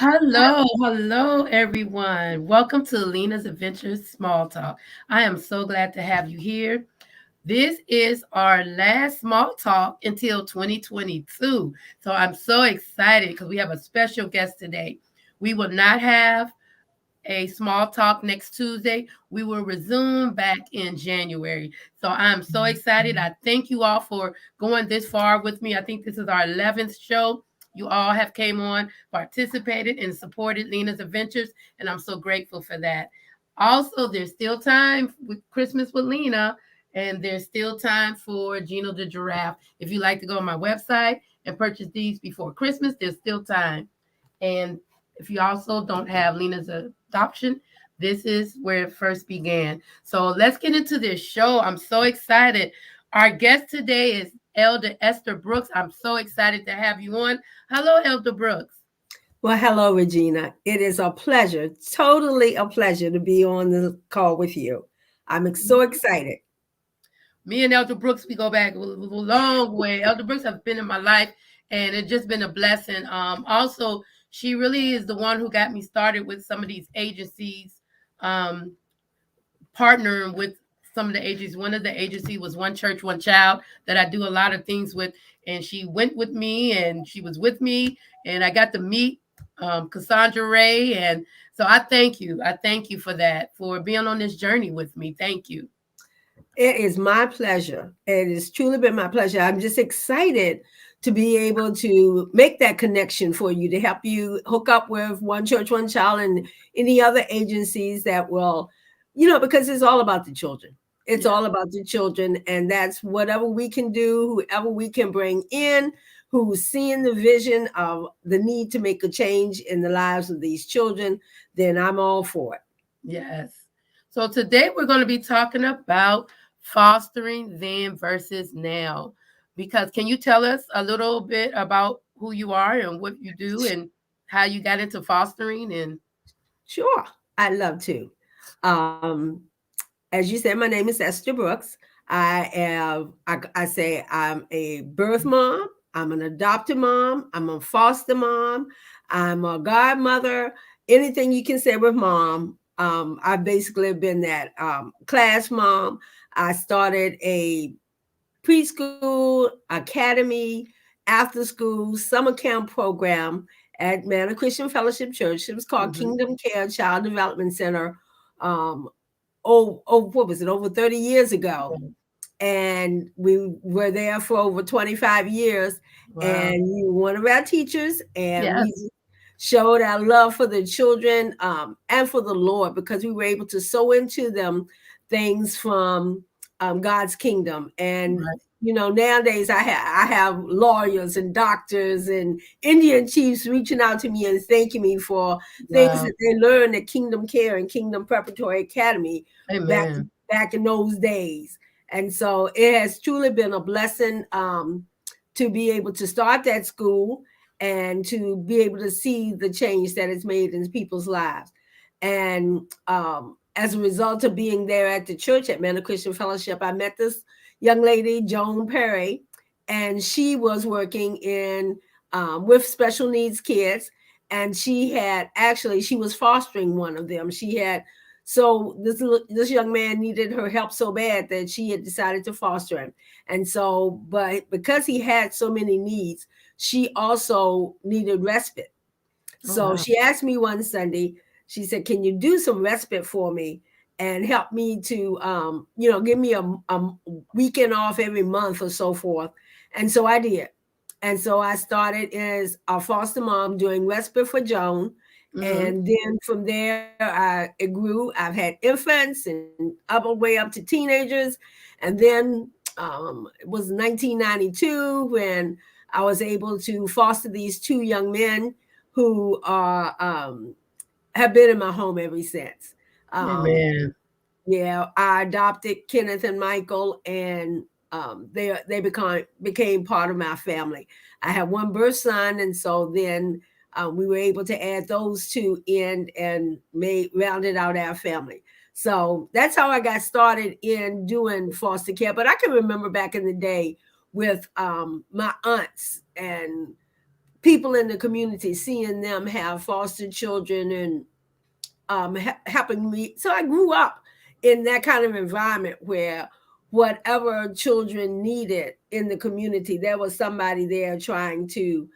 Hello, everyone. Welcome to Lena's Adventures Small Talk. I am so glad to have you here. This is our last small talk until 2022. So I'm so excited because we have a special guest today. We will not have a small talk next Tuesday. We will resume back in January. So I'm so excited. I thank you all for going this far with me. I think this is our 11th show. You all have came on, participated, and supported Lena's Adventures, and I'm so grateful for that. Also, there's still time with Christmas with Lena, and there's still time for Gino the Giraffe. If you like to go on my website and purchase these before Christmas, there's still time. And if you also don't have Lena's adoption, this is where it first began. So let's get into this show. I'm so excited. Our guest today is Elder Esther Brooks. I'm so excited to have you on. Hello, Elder Brooks. Well, hello, Regina. It is a pleasure, totally a pleasure to be on the call with you. I'm so excited. Me and Elder Brooks, we go back a long way. Elder Brooks has been in my life, and it's just been a blessing. Also, she really is the one who got me started with some of these agencies, um, partnering with some of the agencies. One of the agencies was One Church, One Child that I do a lot of things with, and she went with me, and she was with me, and I got to meet Cassandra Ray, and so I thank you. I thank you for that, for being on this journey with me. Thank you. It is my pleasure. It has truly been my pleasure. I'm just excited to be able to make that connection for you to help you hook up with One Church, One Child and any other agencies that will, because it's all about the children. It's Yeah. all about the children. And that's whatever we can do, whoever we can bring in, who's seeing the vision of the need to make a change in the lives of these children, then I'm all for it. Yes. So today we're going to be talking about fostering then versus now. Because can you tell us a little bit about who you are and what you do and how you got into fostering and Sure, I'd love to. Um, as you said, my name is Esther Brooks. I say I'm a birth mom, I'm an adopted mom, I'm a foster mom, I'm a godmother, anything you can say with mom. I basically have been that class mom. I started a preschool, academy, after school, summer camp program at Manor Christian Fellowship Church. It was called Mhm. Kingdom Care Child Development Center. Um, what was it? Over 30 years ago, and we were there for over 25 years. Wow. And you were one of our teachers, and Yes. we showed our love for the children and for the Lord because we were able to sow into them things from God's kingdom. And Right. nowadays I have lawyers and doctors and Indian chiefs reaching out to me and thanking me for things Wow. that they learned at Kingdom Care and Kingdom Preparatory Academy back Amen. back in those days. And so it has truly been a blessing to be able to start that school and to be able to see the change that it's made in people's lives. And as a result of being there at the church at Manor Christian Fellowship, I met this young lady, Joan Perry, and she was working in with special needs kids. And she was fostering one of them. This young man needed her help so bad that she had decided to foster him. And so, but because he had so many needs, she also needed respite. Oh So wow. she asked me one Sunday, she said, "Can you do some respite for me and help me to, give me a weekend off every month or so forth?" And so I did. And so I started as a foster mom doing respite for Joan. Mhm. And then from there, it grew. I've had infants and up all the way up to teenagers. And then it was 1992 when I was able to foster these two young men who are have been in my home ever since. Um, Amen. yeah, I adopted Kenneth and Michael, and they became part of my family. I had one birth son, and so then we were able to add those two in and made rounded out our family. So that's how I got started in doing foster care. But I can remember back in the day with my aunts and people in the community, seeing them have foster children and helping me. So I grew up in that kind of environment where whatever children needed in the community, there was somebody there trying to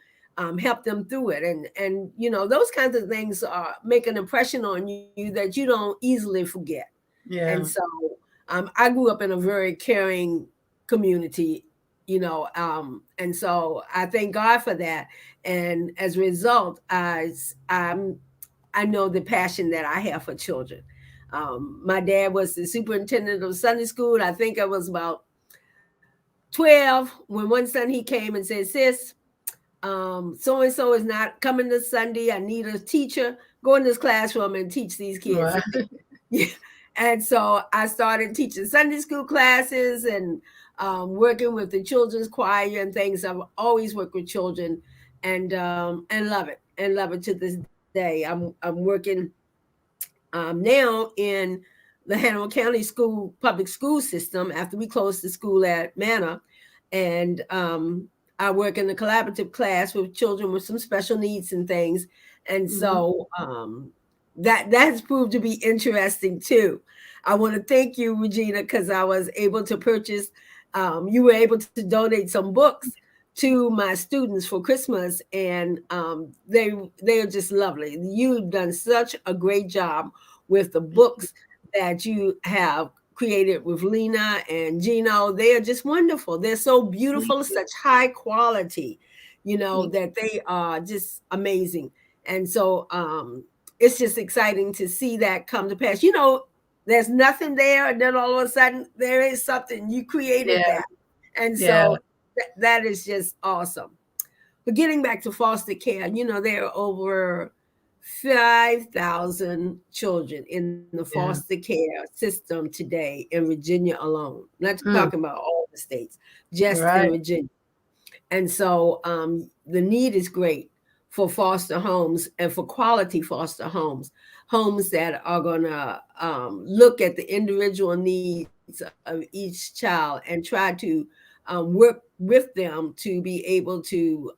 help them through it. And those kinds of things make an impression on you that you don't easily forget. And Yeah. so I grew up in a very caring community, and so I thank God for that. And as a result, I know the passion that I have for children. My dad was the superintendent of Sunday school. I think I was about 12 when one Sunday he came and said, "Sis, so and so is not coming this Sunday. I need a teacher. Go in this classroom and teach these kids." Right. Yeah. And so I started teaching Sunday school classes and working with the children's choir and things. I've always worked with children and love it to this day. I'm working now in the Hannibal County School public school system after we closed the school at Manna, and I work in the collaborative class with children with some special needs and things, and Mhm. so that has proved to be interesting too. I want to thank you, Regina, because I was able to purchase. You were able to donate some books to my students for Christmas, and they are just lovely. You've done such a great job with the books that you have created with Lena and Gino. They are just wonderful. They're so Thank beautiful, you. such high quality, Thank that they are just amazing. And so it's just exciting to see that come to pass. There's nothing there, and then all of a sudden there is something. You created Yeah. that. And Yeah. so that is just awesome. But getting back to foster care, there are over 5,000 children in the foster Yeah. care system today in Virginia alone. Not talking Mm. about all the states, just in Right. Virginia. And so the need is great for foster homes and for quality foster homes that are going to look at the individual needs of each child and try to work with them to be able to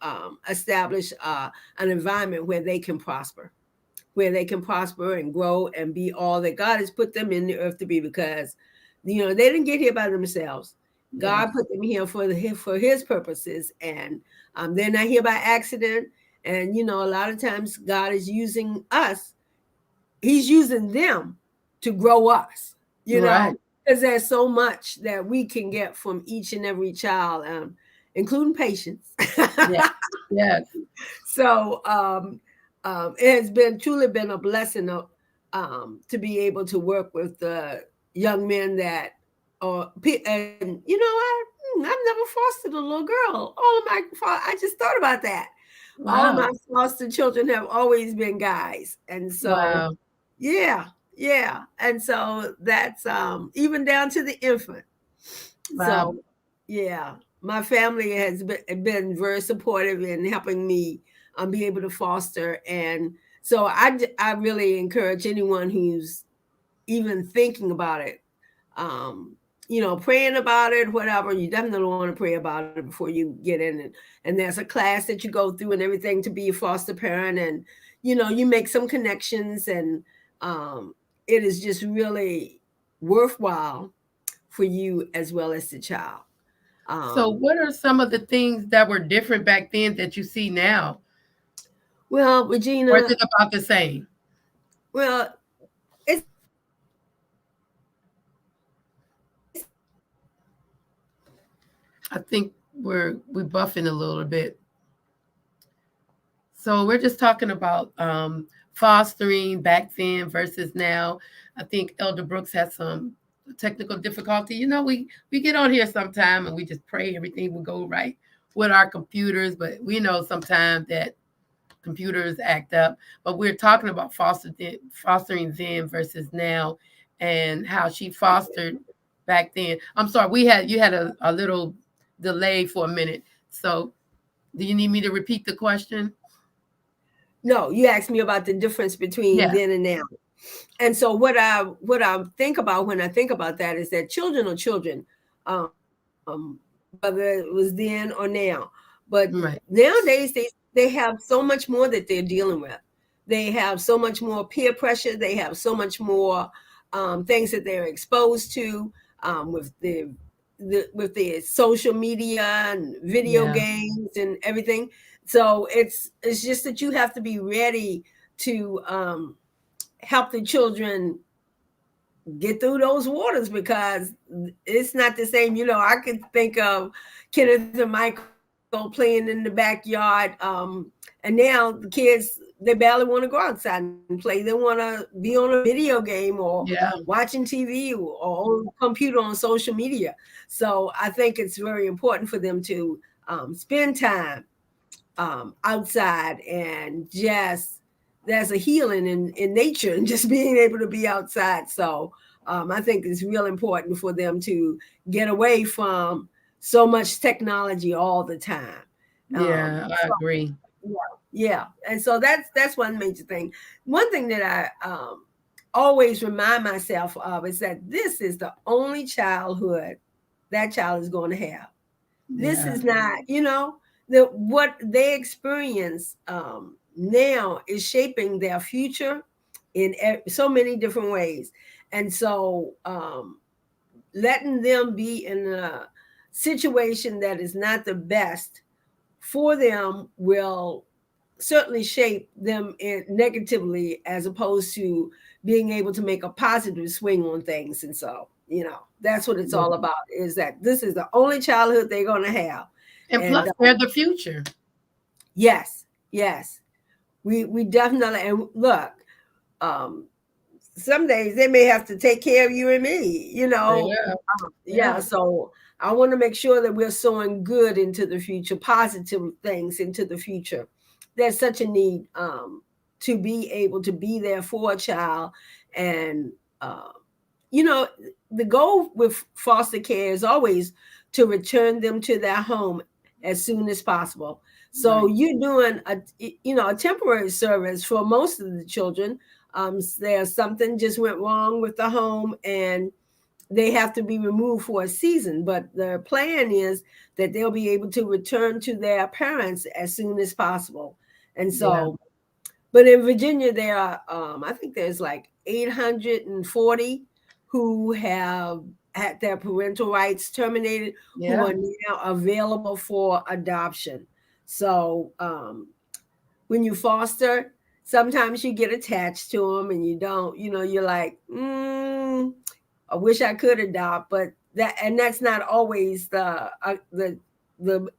establish an environment where they can prosper, and grow and be all that God has put them in the earth to be, because they didn't get here by themselves. Yes. God put them here for his purposes, and they're not here by accident. And a lot of times God is using us. He's using them to grow us, Right. because there's so much that we can get from each and every child, including patience. Yeah. Yes. So it has been truly been a blessing to be able to work with young men that and I've never fostered a little girl. I just thought about that. All of my Wow. foster children have always been guys, and so Wow. yeah, yeah, and so that's even down to the infant. Wow. So yeah, my family has been very supportive in helping me be able to foster, and so I really encourage anyone who's even thinking about it, um, praying about it, whatever. You definitely want to pray about it before you get in, and there's a class that you go through and everything to be a foster parent, and you make some connections, and um, it is just really worthwhile for you as well as the child. So, Um, what are some of the things that were different back then that you see now, well, or is Regina, it about the same? well, it's I think we buffing a little bit. So we're just talking about fostering back then versus now. I think Elder Brooks has some technical difficulty. We get on here sometime and we just pray everything will go right with our computers, but we know sometimes that computers act up. But we're talking about fostering then versus now, and how she fostered back then. I'm sorry, you had a little delay for a minute. So do you need me to repeat the question? no, you asked me about the difference between Yeah. then and now. And so what I think about when I think about that is that children are children, whether it was then or now. But Right. nowadays they they have so much more that they're dealing with. They have so much more peer pressure. They have so much more things that they're exposed to with with the social media and video Yeah. games and everything. So it's just that you have to be ready to help the children get through those waters, because it's not the same. You know, I can think of Kenneth and Michael playing in the backyard, and now the kids, they barely want to go outside and play. They want to be on a video game or Yeah. watching TV or on the computer on social media. So I think it's very important for them to spend time outside, and just there's a healing in nature and just being able to be outside. So I think it's real important for them to get away from so much technology all the time. Yeah, I So agree. yeah, yeah, and so that's one major thing. One thing that I always remind myself of is that this is the only childhood that child is going to have. This Yeah. is not, you know, what they experience now is shaping their future in so many different ways. And so letting them be in a situation that is not the best for them will certainly shape them negatively, as opposed to being able to make a positive swing on things. And so, you know, that's what it's Yeah. all about, is that this is the only childhood they're going to have. And And plus, they're the future. yes, yes, we definitely, and look, um, some days they may have to take care of you and me, you know. Yeah. Yeah, Yeah. so I want to make sure that we're sowing good into the future, positive things into the future. There's such a need to be able to be there for a child. And uh, you know, the goal with foster care is always to return them to their home as soon as possible. So Right. you're doing a temporary service for most of the children. There's something just went wrong with the home, and they have to be removed for a season. But the plan is that they'll be able to return to their parents as soon as possible. And Yeah. so, but in Virginia, there are, I think there's like 840 who have had their parental rights terminated, who Yeah. are now available for adoption. So when you foster, sometimes you get attached to them and you don't, you know, you're like, I wish I could adopt, but that's not always the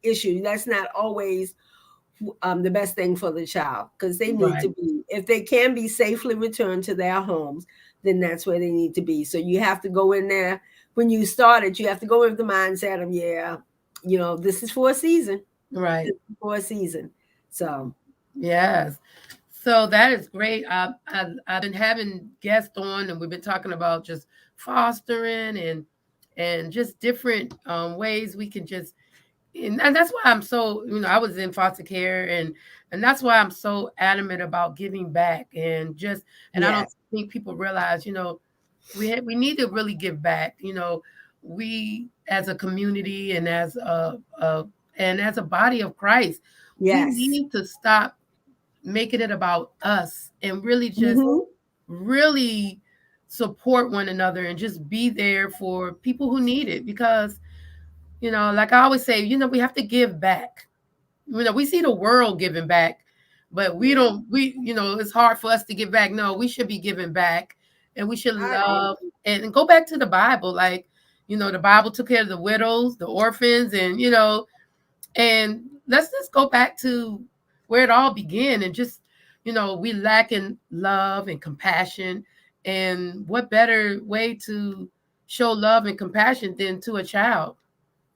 issue. That's not always the best thing for the child, because they need to Right. be, if they can be safely returned to their homes, then that's where they need to be. So you have to go in there when you start it. You have to go with the mindset of, yeah, you know, this is for a season. Right. This is for a season. So Yes. So that is great. I've been having guests on, and we've been talking about just fostering and just different ways we can just, and that's why I'm so, I was in foster care, and that's why I'm so adamant about giving back, and I don't yes, think people realize, we need to really give back. We as a community and as a body of Christ, we yes. need to stop making it about us and really just Hmm. really support one another and just be there for people who need it, because like I always say, we have to give back. We see the world giving back, but we Yeah, don't we it's hard for us to give back. No, we should be giving back, and we should I agree. love and go back to the Bible. Like, the Bible took care of the widows, the orphans, and let's just go back to where it all began, and just, we lack in love and compassion. And what better way to show love and compassion than to a child?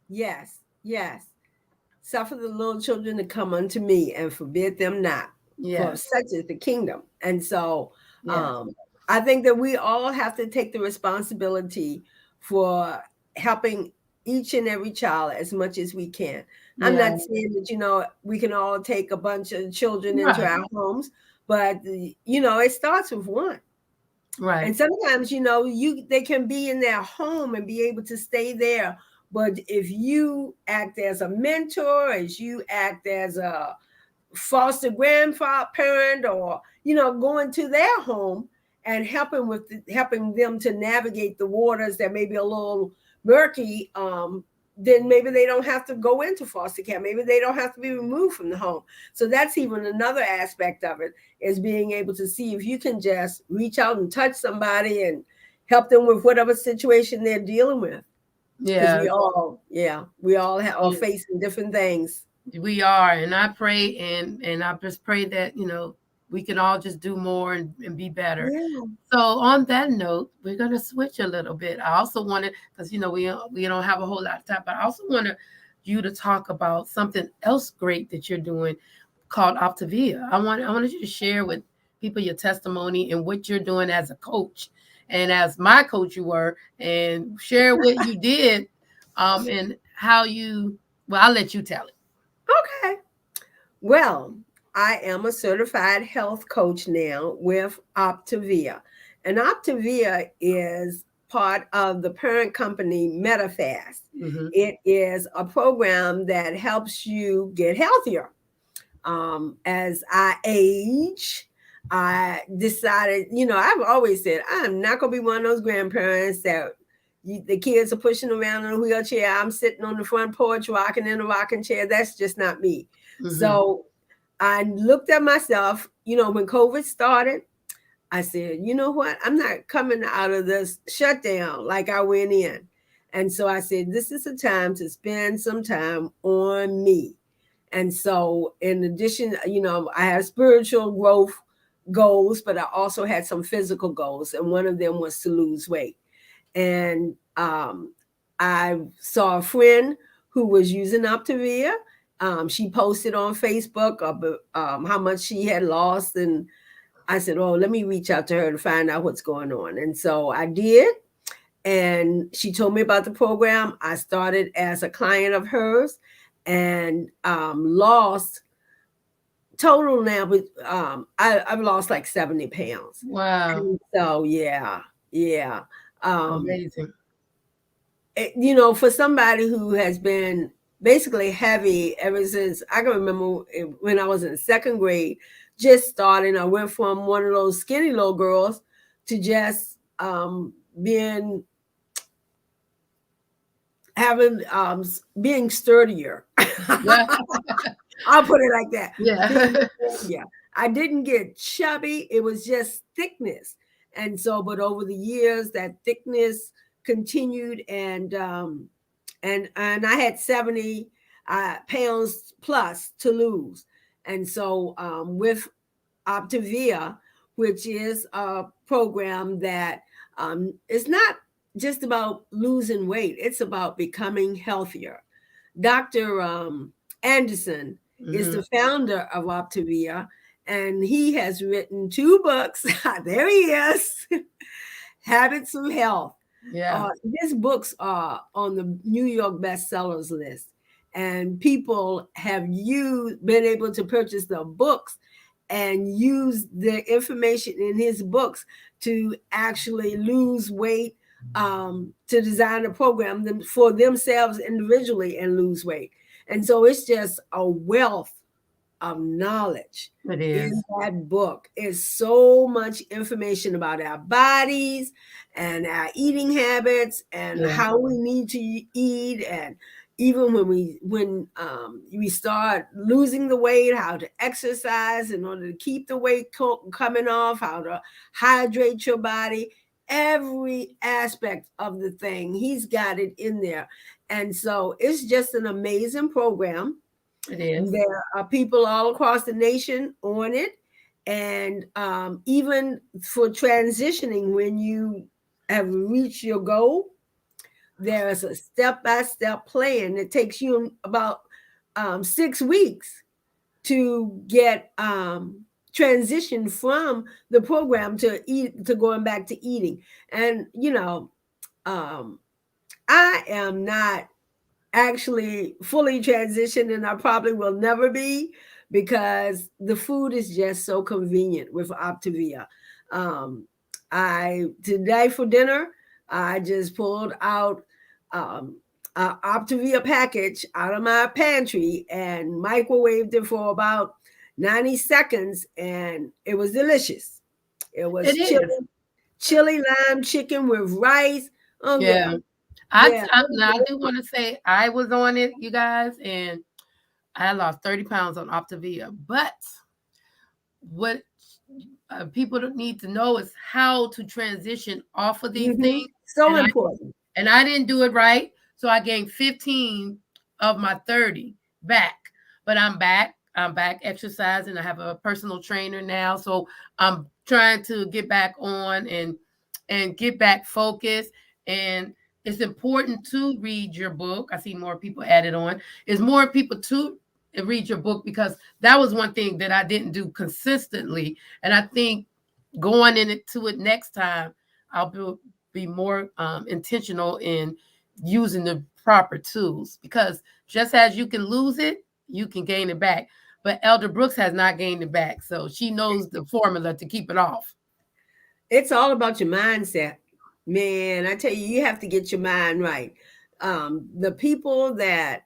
Yes, yes. Suffer the little children to come unto me and forbid them not, for Yes. such is the kingdom. And so Yes. um, I think that we all have to take the responsibility for helping each and every child as much as we can. I'm Yeah. not saying that, we can all take a bunch of children into Right. our homes, but, it starts with one. Right. And sometimes, they can be in their home and be able to stay there. But if you act as a mentor, as you act as a foster grandparent, or going to their home and helping them to navigate the waters that may be a little murky, then maybe they don't have to go into foster care. Maybe they don't have to be removed from the home. So that's even another aspect of it, is being able to see if you can just reach out and touch somebody and help them with whatever situation they're dealing with. Because Yeah, we all are facing different things. we are. And I pray and I just pray that, we can all just do more and be better. Yeah. So on that note, we're gonna switch a little bit. I also wanted, because we don't have a whole lot of time, but I also wanted you to talk about something else great that you're doing called Optavia. I wanted you to share with people your testimony and what you're doing as a coach and as my coach you were, and share what you did, and how you. Well, I'll let you tell it. Okay. Well, I am a certified health coach now with Optavia. And Optavia is part of the parent company MetaFast. Mm-hmm. It is a program that helps you get healthier. As I age, I decided, I've always said, I'm not going to be one of those grandparents that the kids are pushing around in a wheelchair. I'm sitting on the front porch rocking in a rocking chair. That's just not me. Mm-hmm. So I looked at myself, when COVID started. I said, you know what? I'm not coming out of this shutdown like I went in. And so I said, this is a time to spend some time on me. And so, in addition, I have spiritual growth goals, but I also had some physical goals. And one of them was to lose weight. And I saw a friend who was using Optavia. She posted on Facebook about how much she had lost. And I said, oh, let me reach out to her to find out what's going on. And so I did. And she told me about the program. I started as a client of hers and lost total now, but I've lost like 70 pounds. Wow. And so, yeah. Um, Amazing. for somebody who has been basically heavy ever since I can remember when I was in second grade, just starting, I went from one of those skinny little girls to just being being sturdier. Yeah. I'll put it like that. Yeah. Yeah. I didn't get chubby. It was just thickness. And so, but over the years, that thickness continued, and I had 70 pounds plus to lose. And so, with Optavia, which is a program that is not just about losing weight, it's about becoming healthier. Dr. Anderson is Mm-hmm. the founder of Optavia, and he has written 2 books. There he is. Habits of Health. Yeah. His books are on the New York bestsellers list, and people have been able to purchase the books and use the information in his books to actually lose weight, to design a program for themselves individually and lose weight. And so it's just a wealth of knowledge It in is. that book. Is so much information about our bodies and our eating habits and Yeah. how we need to eat, and even when we start losing the weight, how to exercise in order to keep the weight coming off, how to hydrate your body, every aspect of the thing, he's got it in there. And so it's just an amazing program. It is. There are people all across the nation on it. And even for transitioning, when you have reached your goal, there is a step-by-step plan that takes you about 6 weeks to get transition from the program to going back to eating. And um, I am not actually fully transitioned, and I probably will never be, because the food is just so convenient with Optavia. Um, I today for dinner, I just pulled out um, Optavia package out of my pantry and microwaved it for about 90 seconds, and it was delicious. It It was is. chili lime chicken with rice. Oh Yeah. yeah, yeah. Now I do want to say I was on it, you guys, and I lost 30 pounds on Optavia. But what people don't need to know is how to transition off of these Hmm. things. So And important. I didn't do it right. So I gained 15 of my 30 back. But I'm back. I'm back exercising. I have a personal trainer now. So I'm trying to get back on and get back focused. And it's important to read your book. I see more people added on. It's more people to read your book because that was one thing that I didn't do consistently. And I think going into it next time, I'll be more intentional in using the proper tools because just as you can lose it, you can gain it back. But Elder Brooks has not gained it back. So she knows the formula to keep it off. It's all about your mindset, man. I tell you, you have to get your mind right. The people that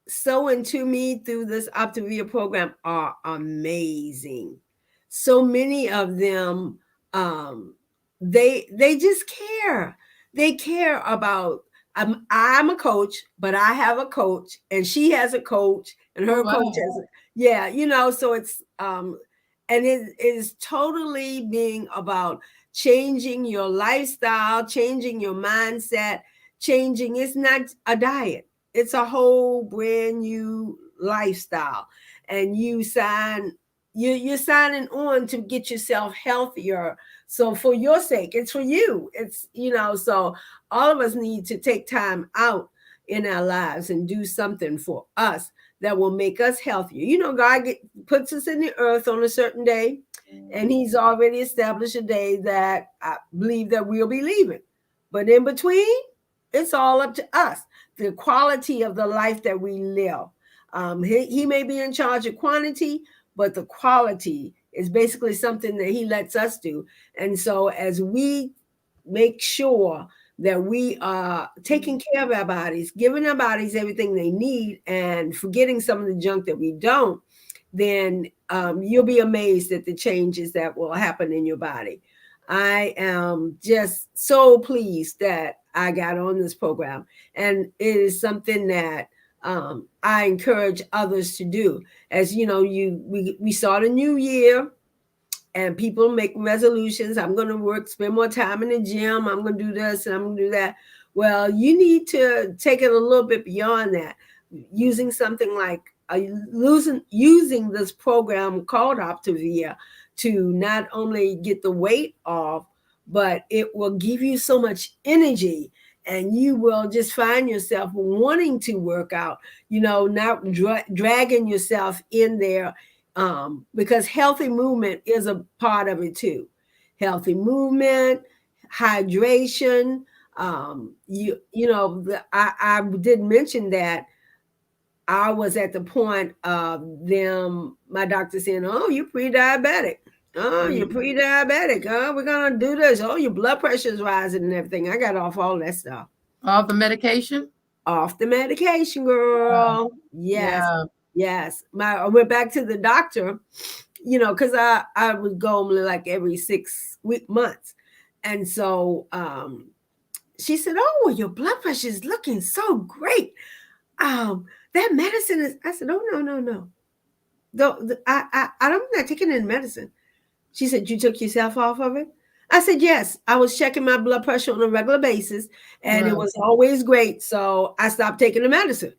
so into me through this Optavia program are amazing. So many of them, um, they just care. They care about. I'm a coach, but I have a coach, and she has a coach, and Oh her coach wow. has a, yeah, you know. So it's and it is totally being about changing your lifestyle, changing your mindset, changing. It's not a diet, it's a whole brand new lifestyle, and you're signing on to get yourself healthier. So for your sake, it's for you. It's, you know, so all of us need to take time out in our lives and do something for us that will make us healthier. You know, puts us in the earth on a certain day, and He's already established a day that I believe that we'll be leaving. But in between, it's all up to us, the quality of the life that we live. He may be in charge of quantity, but the quality is basically something that He lets us do. And so, as we make sure that we are taking care of our bodies, giving our bodies everything they need, and forgetting some of the junk that we don't, then you'll be amazed at the changes that will happen in your body. I am just so pleased that I got on this program, and it is something that I encourage others to do. As you know, we start a new year, and people make resolutions. I'm going to spend more time in the gym. I'm going to do this and I'm going to do that. Well, you need to take it a little bit beyond that, using something like using this program called Optavia to not only get the weight off, but it will give you so much energy, and you will just find yourself wanting to work out, you know, not dragging yourself in there, because healthy movement is a part of it too. Healthy movement, hydration. You know, I did mention that I was at the point of them, my doctor saying, "Oh, you're pre-diabetic. Oh, you're Mm. pre-diabetic. Oh, we're gonna do this. Oh, your blood pressure's rising and everything." I got off all that stuff. All the medication? Off the medication, Wow. girl. Yes, Yeah. yes. I went back to the doctor, you know, because I would go only like every 6 week months, and so she said, "Oh, well, your blood pressure is looking so great. That medicine is." I said, "Oh, no, no, no. I'm not taking any medicine." She said, "You took yourself off of it?" I said, "Yes, I was checking my blood pressure on a regular basis, and it Wow. was always great. So I stopped taking the medicine."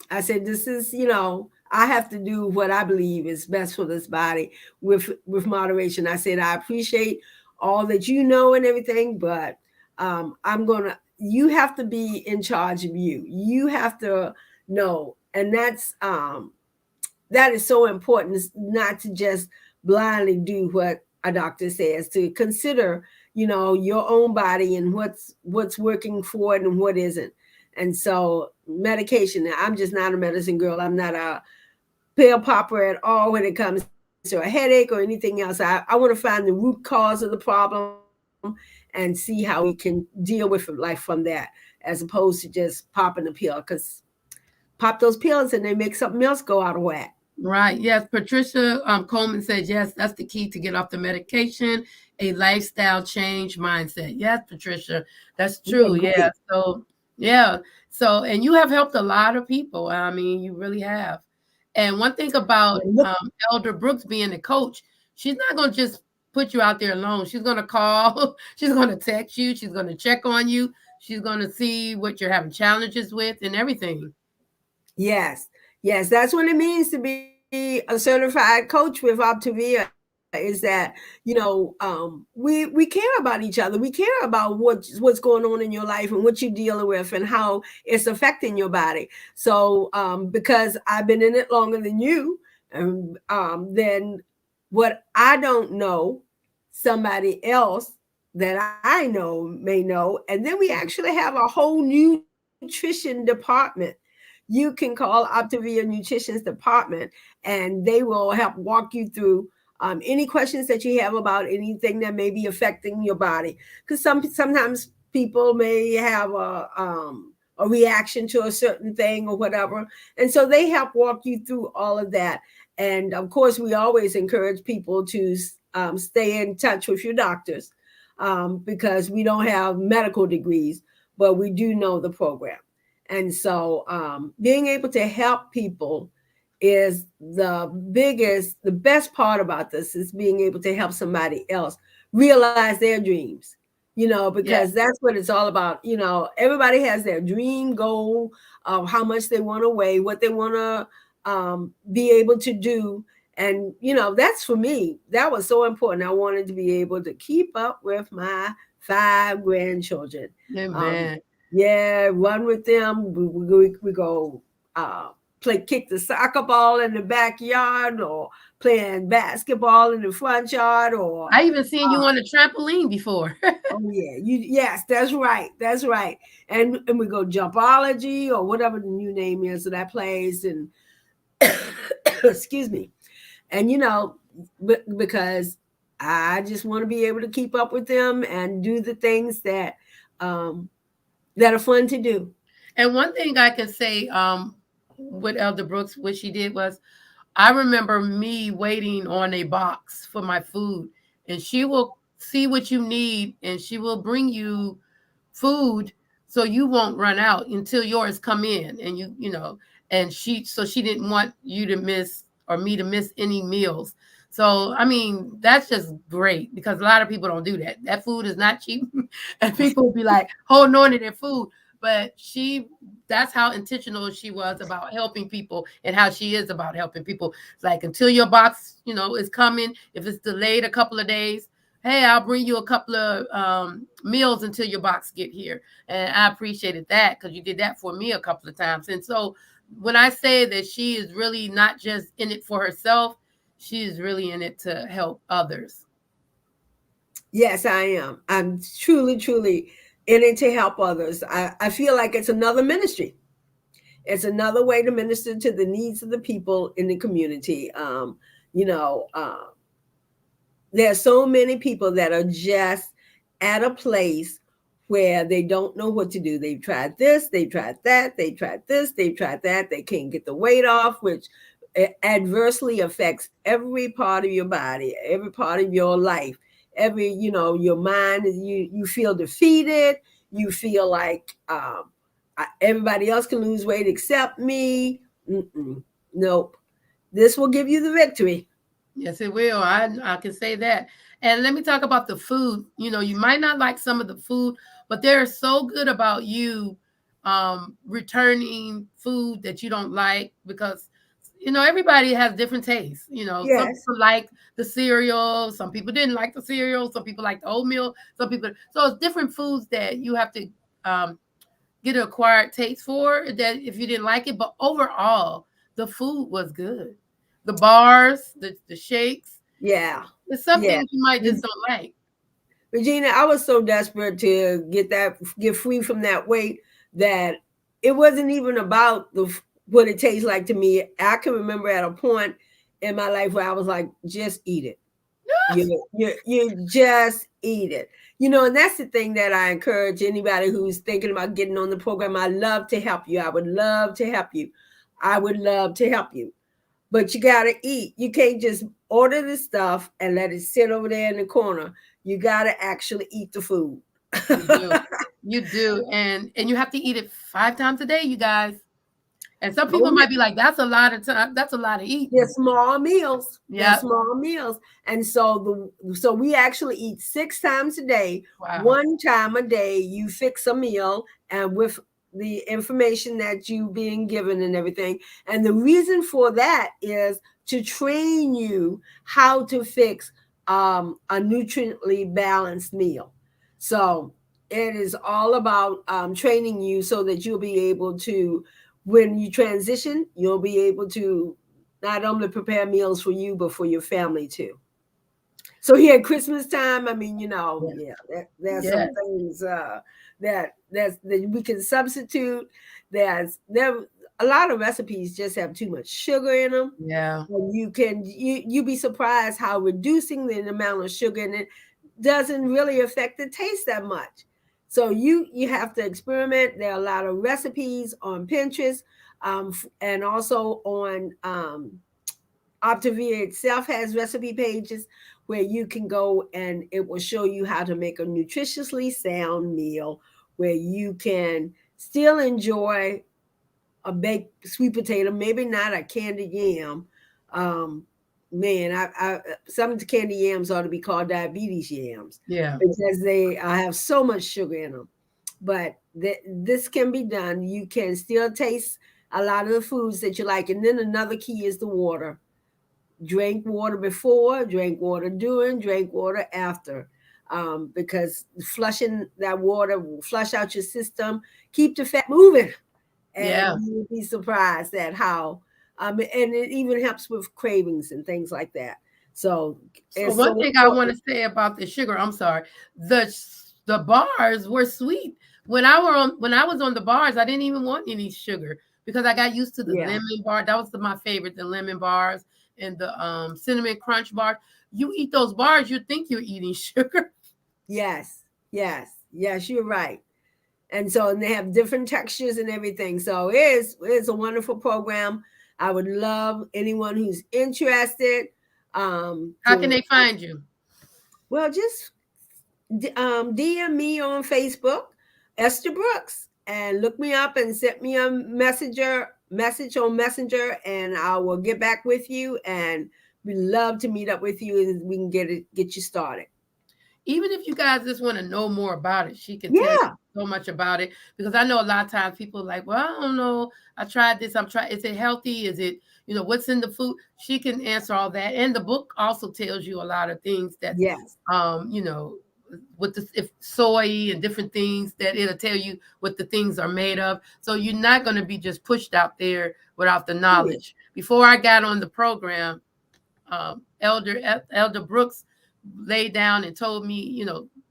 I said, "This is, you know, I have to do what I believe is best for this body with moderation." I said, "I appreciate all that you know and everything, but I'm gonna. You have to be in charge of you. You have to know, and that is so important. Is not to just blindly do what a doctor says. To consider, you know, your own body and what's working for it and what isn't." And so medication. I'm just not a medicine girl. I'm not a pill popper at all when it comes to a headache or anything else. I want to find the root cause of the problem and see how we can deal with life from that, as opposed to just popping the pill. Because pop those pills and they make something else go out of whack. Right. Yes. Patricia Coleman said, yes, that's the key to get off the medication, a lifestyle change mindset. Yes, Patricia, that's We true. Yeah. agree. So, yeah. So, and you have helped a lot of people. I mean, you really have. And one thing about And look, Elder Brooks being the coach, she's not going to just put you out there alone. She's going to call, she's going to text you, she's going to check on you, she's going to see what you're having challenges with and everything. yes, yes, that's what it means to be a certified coach with Optavia. Is that we care about each other. We care about what's going on in your life and what you're dealing with and how it's affecting your body. So because I've been in it longer than you, and then what I don't know, somebody else that I know may know, and then we actually have a whole nutrition department. You can call Optavia Nutrition's department, and they will help walk you through any questions that you have about anything that may be affecting your body. Because sometimes people may have a reaction to a certain thing or whatever, and so they help walk you through all of that. And of course, we always encourage people to stay in touch with your doctors because we don't have medical degrees, but we do know the program. And so being able to help people is the best part about this is being able to help somebody else realize their dreams, because Yes. that's what it's all about. Everybody has their dream goal of how much they want to weigh, what they want to be able to do. And, that's for me. That was so important. I wanted to be able to keep up with my 5 grandchildren. Um, Amen. yeah, run with them. We go uh, kick the soccer ball in the backyard, or playing basketball in the front yard, or I even seen you on the trampoline before. oh yeah, yes, that's right, that's right. And we go jumpology or whatever the new name is of that place, and excuse me, and because I just want to be able to keep up with them and do the things um, that are fun to do. And one thing I can say with Elder Brooks, what she did was, I remember me waiting on a box for my food, and she will see what you need and she will bring you food so you won't run out until yours come in. And and she didn't want you to miss, or me to miss, any meals. So I mean, that's just great, because a lot of people don't do that. That food is not cheap and people will be like holding on to their food. But that's how intentional she was about helping people, and how she is about helping people. It's like, until your box, is coming, if it's delayed a couple of days, hey, I'll bring you a couple of meals until your box get here. And I appreciated that, because you did that for me a couple of times. And so when I say that she is really not just in it for herself, she is really in it to help others. Yes, I am. I'm truly, truly in it to help others. I feel like it's another ministry. It's another way to minister to the needs of the people in the community. You know, there are so many people that are just at a place where they don't know what to do. They've tried this, they've tried that, they've tried this, they've tried that. They can't get the weight off, which adversely affects every part of your body, every part of your life. Your mind, you feel defeated. You feel like everybody else can lose weight except me. Nope. This will give you the victory. Yes, it will. I can say that. And let me talk about the food. You might not like some of the food, but they're so good about you returning food that you don't like, because everybody has different tastes. Some Yes. people like the cereal, some people didn't like the cereal, some people like the oatmeal, some people. So it's different foods that you have to um, get an acquired taste for, that if you didn't like it. But overall, the food was good. The bars, the shakes. Yeah. There's some Yeah. things you might just don't like. Regina, I was so desperate to get free from that weight that it wasn't even about what it tastes like to me. I can remember at a point in my life where I was like, just eat it. You just eat it. And that's the thing that I encourage anybody who's thinking about getting on the program. I love to help you. I would love to help you. I would love to help you. but you got to eat. You can't just order the stuff and let it sit over there in the corner. You got to actually eat the food. You do. You do. And you have to eat it 5 times a day, you guys. And some Oh, people might be like, that's a lot of time. That's a lot of they're eating. small meals. They're Yeah. small meals. And so we actually eat 6 times a day. Wow. 1 time a day, you fix a meal and with the information that you being given and everything. And the reason for that is to train you how to fix a nutriently balanced meal. So it is all about training you so that you'll be able to, when you transition, you'll be able to not only prepare meals for you, but for your family too. So here at Christmas time, I mean, Yeah. there's Yeah. some things that we can substitute. There a lot of recipes just have too much sugar in them. Yeah. And you be surprised how reducing the amount of sugar in it doesn't really affect the taste that much. So you have to experiment. There are a lot of recipes on Pinterest, and also on Optavia itself has recipe pages where you can go and it will show you how to make a nutritiously sound meal where you can still enjoy a baked sweet potato, maybe not a candied yam. Um, Man, some of the candy yams ought to be called diabetes yams Yeah. because they have so much sugar in them. But this can be done. You can still taste a lot of the foods that you like. And then another key is the water. Drink water before, drink water during, drink water after. Because flushing that water will flush out your system, keep the fat moving, Yeah. and you'll be surprised at how and it even helps with cravings and things like that. So So it's one so thing I want important. to say about the sugar, I'm sorry, the bars were sweet. When I was on the bars, I didn't even want any sugar because I got used to the Yeah. lemon bar. That was my favorite, the lemon bars and the cinnamon crunch bar. You eat those bars, you think you're eating sugar. Yes. Yes. Yes, you're right. And they have different textures and everything. So it's a wonderful program. I would love anyone who's interested How can to, they find you? well, just DM me on Facebook, Esther Brooks, and look me up and send me a message on Messenger, and I will get back with you. And we love to meet up with you, and we can get you started. Even if you guys just want to know more about it, she can tell you Yeah. so much about it because I know a lot of times people are like, well, I don't know. I tried this. I'm trying. Is it healthy? Is it, what's in the food? She can answer all that. And the book also tells you a lot of things that, Yes. um, you know, with the if soy and different things that it'll tell you what the things are made of. So you're not going to be just pushed out there without the Yeah. knowledge. Before I got on the program, Elder Brooks laid down and told me,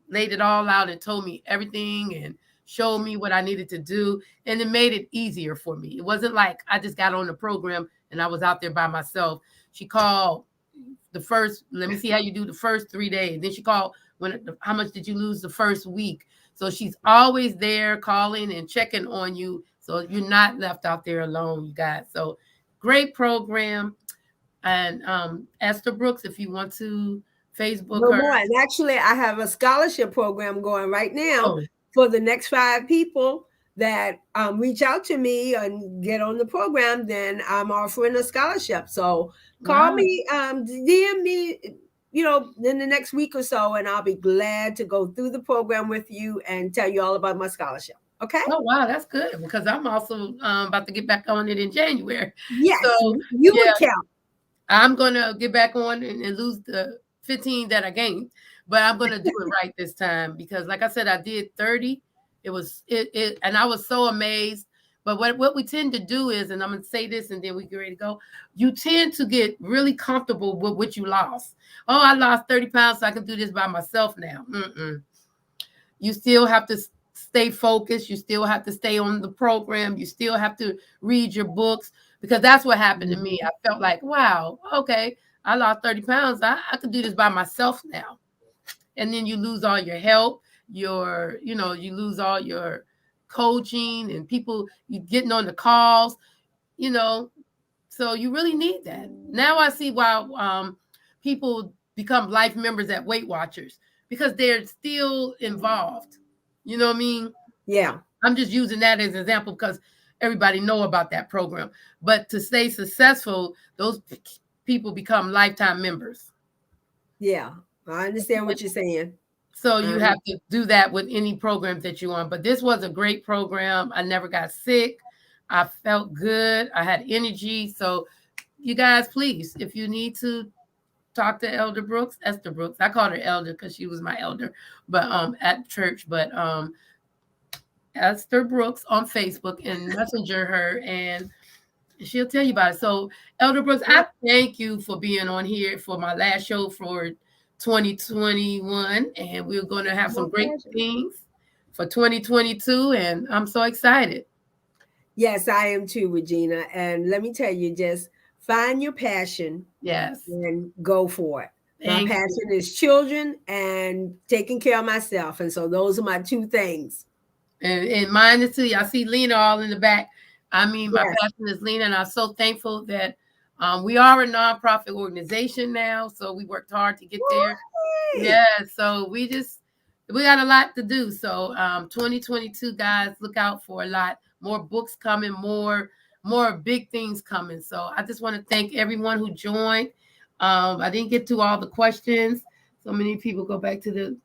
laid it all out and told me everything and showed me what I needed to do. And it made it easier for me. It wasn't like I just got on the program and I was out there by myself. She called let me see how you do the first 3 days. Then she called how much did you lose the first week? So she's always there calling and checking on you. So you're not left out there alone, you guys. So great program. And Esther Brooks, if you want to Facebook No her. more. And actually, I have a scholarship program going right now Oh, for the next 5 people that reach out to me and get on the program. Then I'm offering a scholarship. So call wow. me, DM me, in the next week or so, and I'll be glad to go through the program with you and tell you all about my scholarship. Okay? Oh, wow, that's good because I'm also about to get back on it in January. Yes, So, you yeah, would count. I'm going to get back on and lose the 15 that I gained, but I'm going to do it right this time because, like I said, I did 30. And I was so amazed. But what we tend to do is, and I'm going to say this and then we get ready to go, you tend to get really comfortable with what you lost. Oh, I lost 30 pounds, so I can do this by myself now. You still have to stay focused. You still have to stay on the program. You still have to read your books because that's what happened to me. I felt like, wow, okay, I lost 30 pounds. I could do this by myself now. And then you lose all your help, you lose all your coaching and people you getting on the calls, you know. So you really need that. Now I see why people become life members at Weight Watchers, because they're still involved. You know what I mean? Yeah. I'm just using that as an example because everybody know about that program. But to stay successful, those people become lifetime members. Yeah. I understand what you're saying. So you have to do that with any program that you want. But this was a great program. I never got sick. I felt good. I had energy. So you guys, please, if you need to talk to Elder Brooks, Esther Brooks. I called her Elder because she was my elder, but at church. But Esther Brooks on Facebook and messenger her, and she'll tell you about it. So, Elder Brooks, I thank you for being on here for my last show for 2021, and we're going to have some great things for 2022, and I'm so excited. Yes, I am too, Regina. And let me tell you, just find your passion. Yes. And go for it. My passion is children and taking care of myself. And so those are my two things. And mine is too. I see Lena all in the back. I mean, my passion is Lena, and I'm so thankful that we are a nonprofit organization now. So we worked hard to get there. Yeah. So we got a lot to do. So 2022, guys, look out for a lot more books coming, more big things coming. So I just want to thank everyone who joined. I didn't get to all the questions. So many people go back to the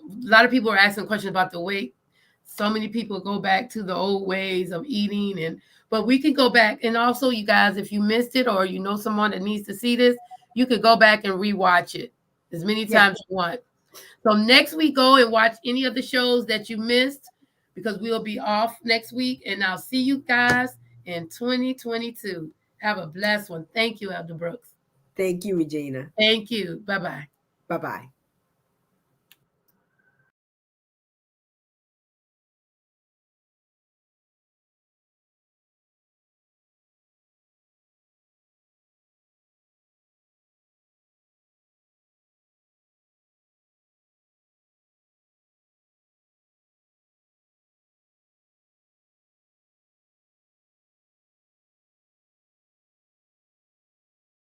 a lot of people are asking questions about the weight. So many people go back to the old ways of eating, but we can go back. And also, you guys, if you missed it or you know someone that needs to see this, you could go back and rewatch it as many times you want. So next week, go and watch any of the shows that you missed, because we'll be off next week. And I'll see you guys in 2022. Have a blessed one. Thank you, Elder Brooks. Thank you, Regina. Thank you. Bye-bye. Bye-bye.